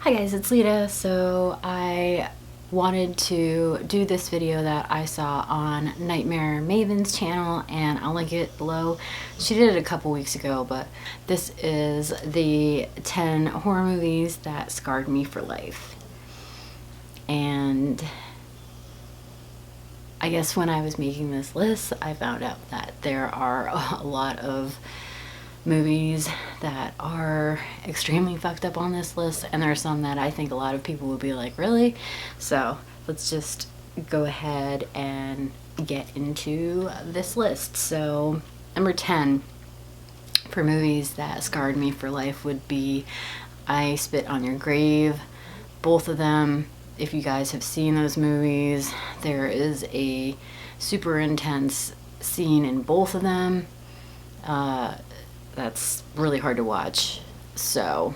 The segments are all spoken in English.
Hi guys, it's Lita. So I wanted to do this video that I saw on Nightmare Mavens channel, and I'll link it below. She did it a couple weeks ago, but this is the 10 horror movies that scarred me for life. And I guess when I was making this list, I found out that there are a lot of movies that are extremely fucked up on this list, and there are some that I think a lot of people would be like, really? So let's just go ahead and get into this list. So number 10 for movies that scarred me for life would be I Spit on Your Grave. Both of them, if you guys have seen those movies, there is a super intense scene in both of them. That's really hard to watch. So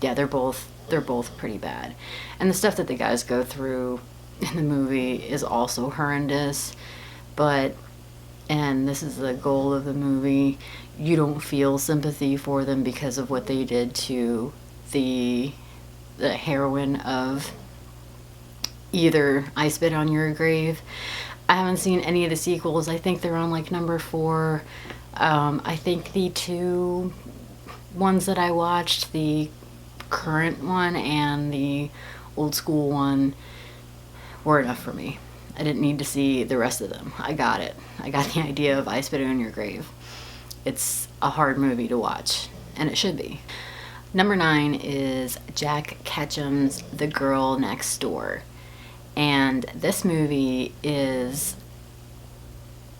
yeah, they're both pretty bad. And the stuff that the guys go through in the movie is also horrendous. And this is the goal of the movie, you don't feel sympathy for them because of what they did to the heroine of either I Spit on Your Grave. I haven't seen any of the sequels. I think they're on like number 4. I think the two ones that I watched, the current one and the old school one, were enough for me. I didn't need to see the rest of them. I got it. I got the idea of I Spit on Your Grave. It's a hard movie to watch, and it should be. Number 9 is Jack Ketchum's The Girl Next Door. And this movie is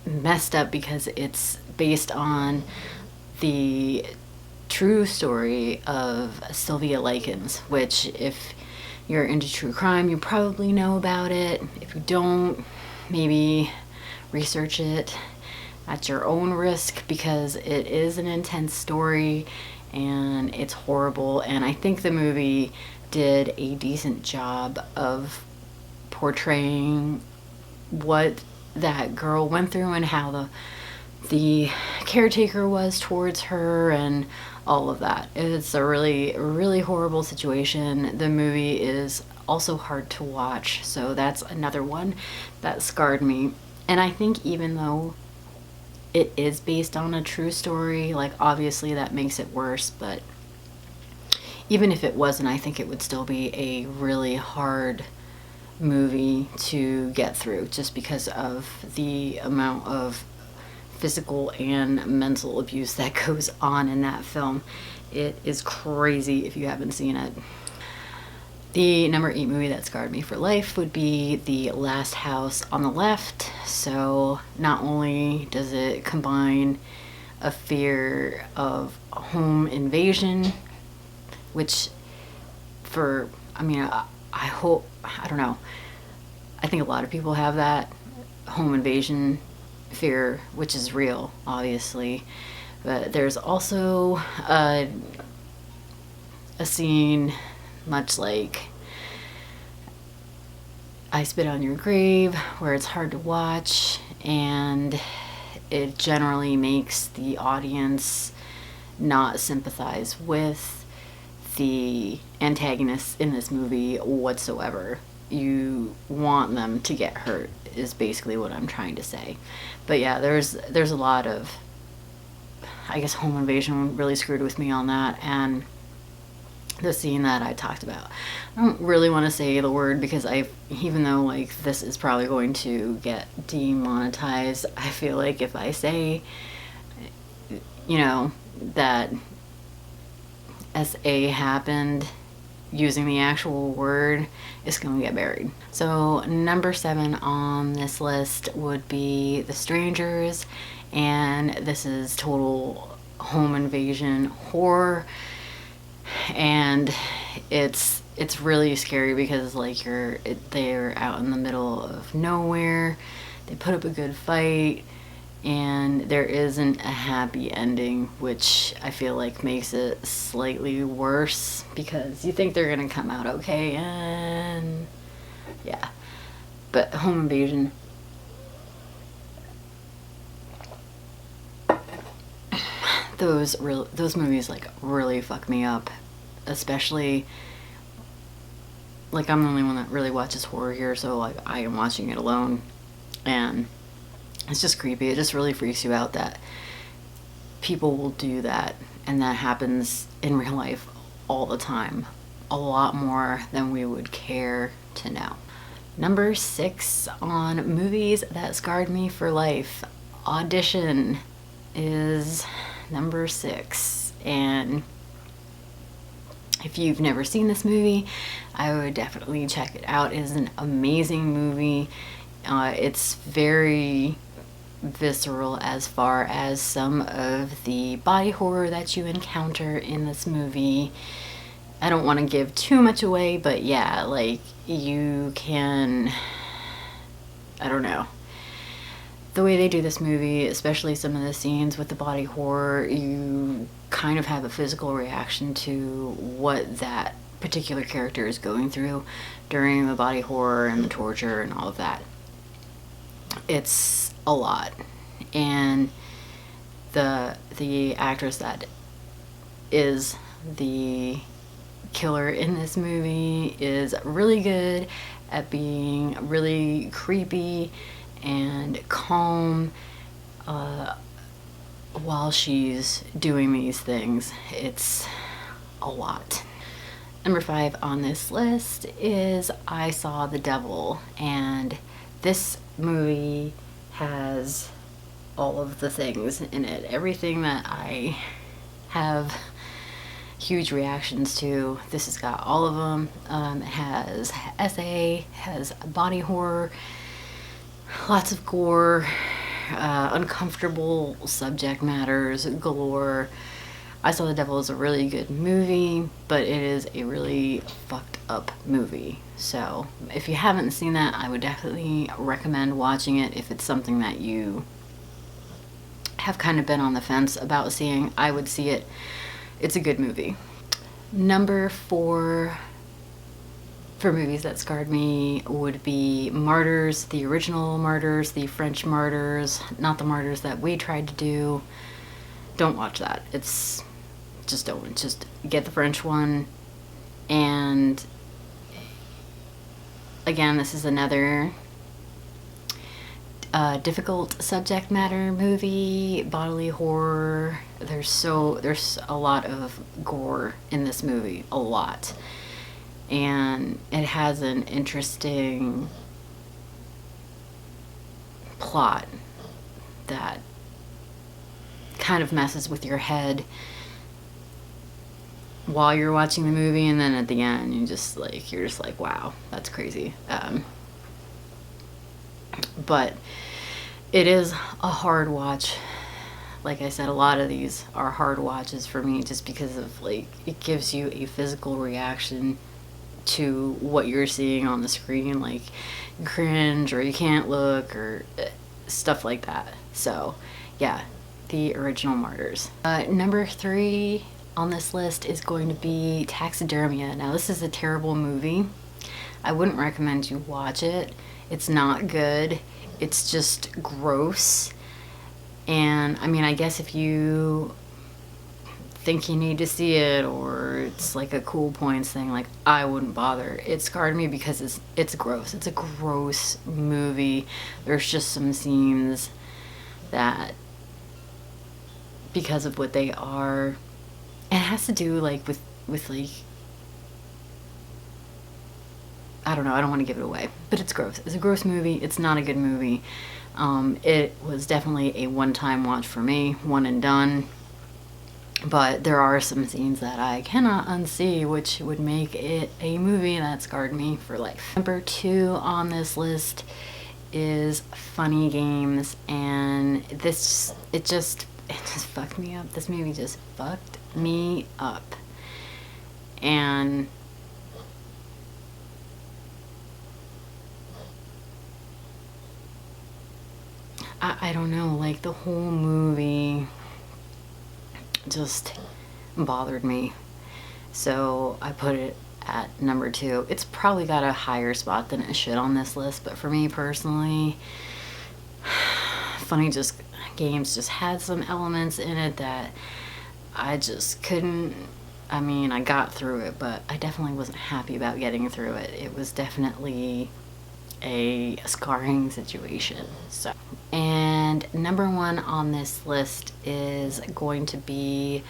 messed up because it's based on the true story of Sylvia Likens, which if you're into true crime, you probably know about it. If you don't, maybe research it at your own risk, because it is an intense story and it's horrible. And I think the movie did a decent job of portraying what that girl went through and how the caretaker was towards her and all of that. It's a really, really horrible situation. The movie is also hard to watch, so that's another one that scarred me. And I think even though it is based on a true story, like obviously that makes it worse, but even if it wasn't, I think it would still be a really hard movie to get through, just because of the amount of physical and mental abuse that goes on in that film. It is crazy if you haven't seen it. The number 8 movie that scarred me for life would be The Last House on the Left. So not only does it combine a fear of home invasion, which I hope, I don't know, I think a lot of people have that home invasion fear, which is real, obviously, but there's also a scene much like I Spit on Your Grave where it's hard to watch, and it generally makes the audience not sympathize with the antagonists in this movie whatsoever. You want them to get hurt is basically what I'm trying to say. But yeah, there's a lot of, I guess, home invasion really screwed with me on that. And the scene that I talked about, I don't really want to say the word because even though like this is probably going to get demonetized, I feel like if I say, you know, that SA happened using the actual word, it's gonna get buried. So number 7 on this list would be The Strangers, and this is total home invasion horror, and it's really scary because like they're out in the middle of nowhere, they put up a good fight, and there isn't a happy ending, which I feel like makes it slightly worse because you think they're gonna come out okay, and yeah. But home invasion, those movies like really fuck me up especially, like, I'm the only one that really watches horror here, so like I am watching it alone, and it's just creepy. It just really freaks you out that people will do that, and that happens in real life all the time, a lot more than we would care to know. Number 6 on movies that scarred me for life, Audition is number 6. And if you've never seen this movie, I would definitely check it out. It is an amazing movie. It's very visceral as far as some of the body horror that you encounter in this movie. I don't want to give too much away, but yeah, like, you can, I don't know. The way they do this movie, especially some of the scenes with the body horror, you kind of have a physical reaction to what that particular character is going through during the body horror and the torture and all of that. It's a lot. And the actress that is the killer in this movie is really good at being really creepy and calm while she's doing these things. It's a lot. Number 5 on this list is I Saw the Devil, and this movie has all of the things in it. Everything that I have huge reactions to, this has got all of them. It has SA, has body horror, lots of gore, uncomfortable subject matters galore. I Saw the Devil is a really good movie, but it is a really fucked up movie. So if you haven't seen that, I would definitely recommend watching it. If it's something that you have kind of been on the fence about seeing, I would see it. It's a good movie. Number 4 for movies that scarred me would be Martyrs, the original Martyrs, the French Martyrs, not the Martyrs that we tried to do. Don't watch that. Just get the French one. And again, this is another difficult subject matter movie, bodily horror. There's a lot of gore in this movie, a lot. And it has an interesting plot that kind of messes with your head while you're watching the movie, and then at the end you're just like, wow, that's crazy. But it is a hard watch. Like I said, a lot of these are hard watches for me just because of, like, it gives you a physical reaction to what you're seeing on the screen, like cringe or you can't look or stuff like that. So yeah, the original Martyrs. Number 3 on this list is going to be Taxidermia. Now, this is a terrible movie. I wouldn't recommend you watch it. It's not good. It's just gross. And I mean, I guess if you think you need to see it, or it's like a cool points thing, like, I wouldn't bother. It scarred me because it's gross. It's a gross movie. There's just some scenes that, because of what they are, it has to do like with like, I don't know, I don't want to give it away, but it's gross. It's a gross movie. It's not a good movie. It was definitely a one-time watch for me, one and done. But there are some scenes that I cannot unsee, which would make it a movie that scarred me for life. Number 2 on this list is Funny Games, and it just fucked me up. This movie just fucked me up. And I don't know, like, the whole movie just bothered me. So I put it at number 2. It's probably got a higher spot than it should on this list, but for me personally, Funny Games just had some elements in it that I just couldn't I mean, I got through it, but I definitely wasn't happy about getting through it. It was definitely a scarring situation. So, and number one on this list is going to be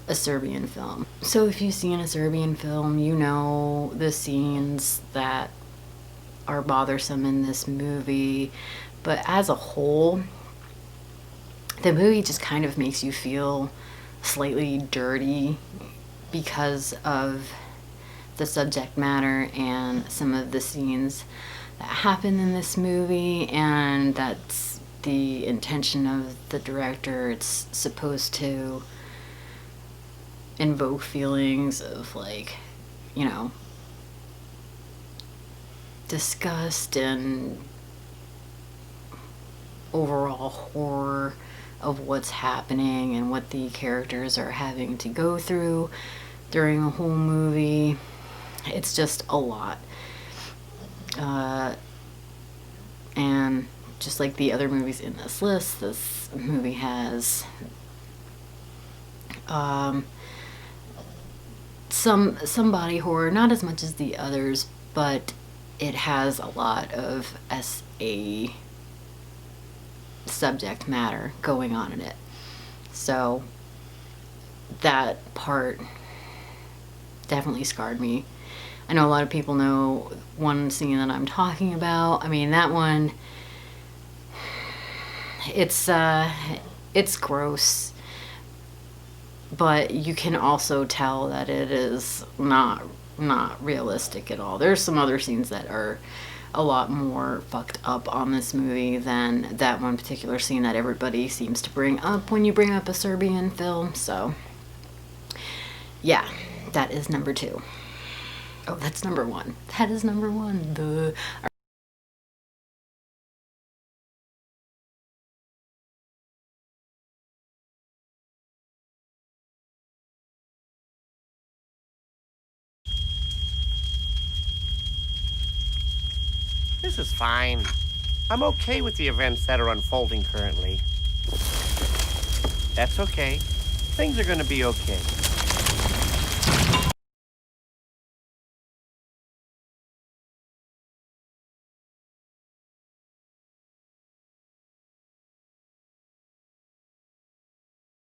a Serbian film. So if you've seen a Serbian film, you know the scenes that are bothersome in this movie, but as a whole, the movie just kind of makes you feel slightly dirty because of the subject matter and some of the scenes that happen in this movie, and that's the intention of the director. It's supposed to invoke feelings of, like, you know, disgust and overall horror of what's happening and what the characters are having to go through during the whole movie. It's just a lot. And just like the other movies in this list, this movie has some body horror, not as much as the others, but it has a lot of SA subject matter going on in it. So that part definitely scarred me. I know a lot of people know one scene that I'm talking about. I mean, that one, it's gross, but you can also tell that it is not realistic at all. There's some other scenes that are a lot more fucked up on this movie than that one particular scene that everybody seems to bring up when you bring up a Serbian film. So yeah, that is number two. Oh, that's number one. That is number one. Duh. This is fine. I'm okay with the events that are unfolding currently. That's okay. Things are gonna be okay.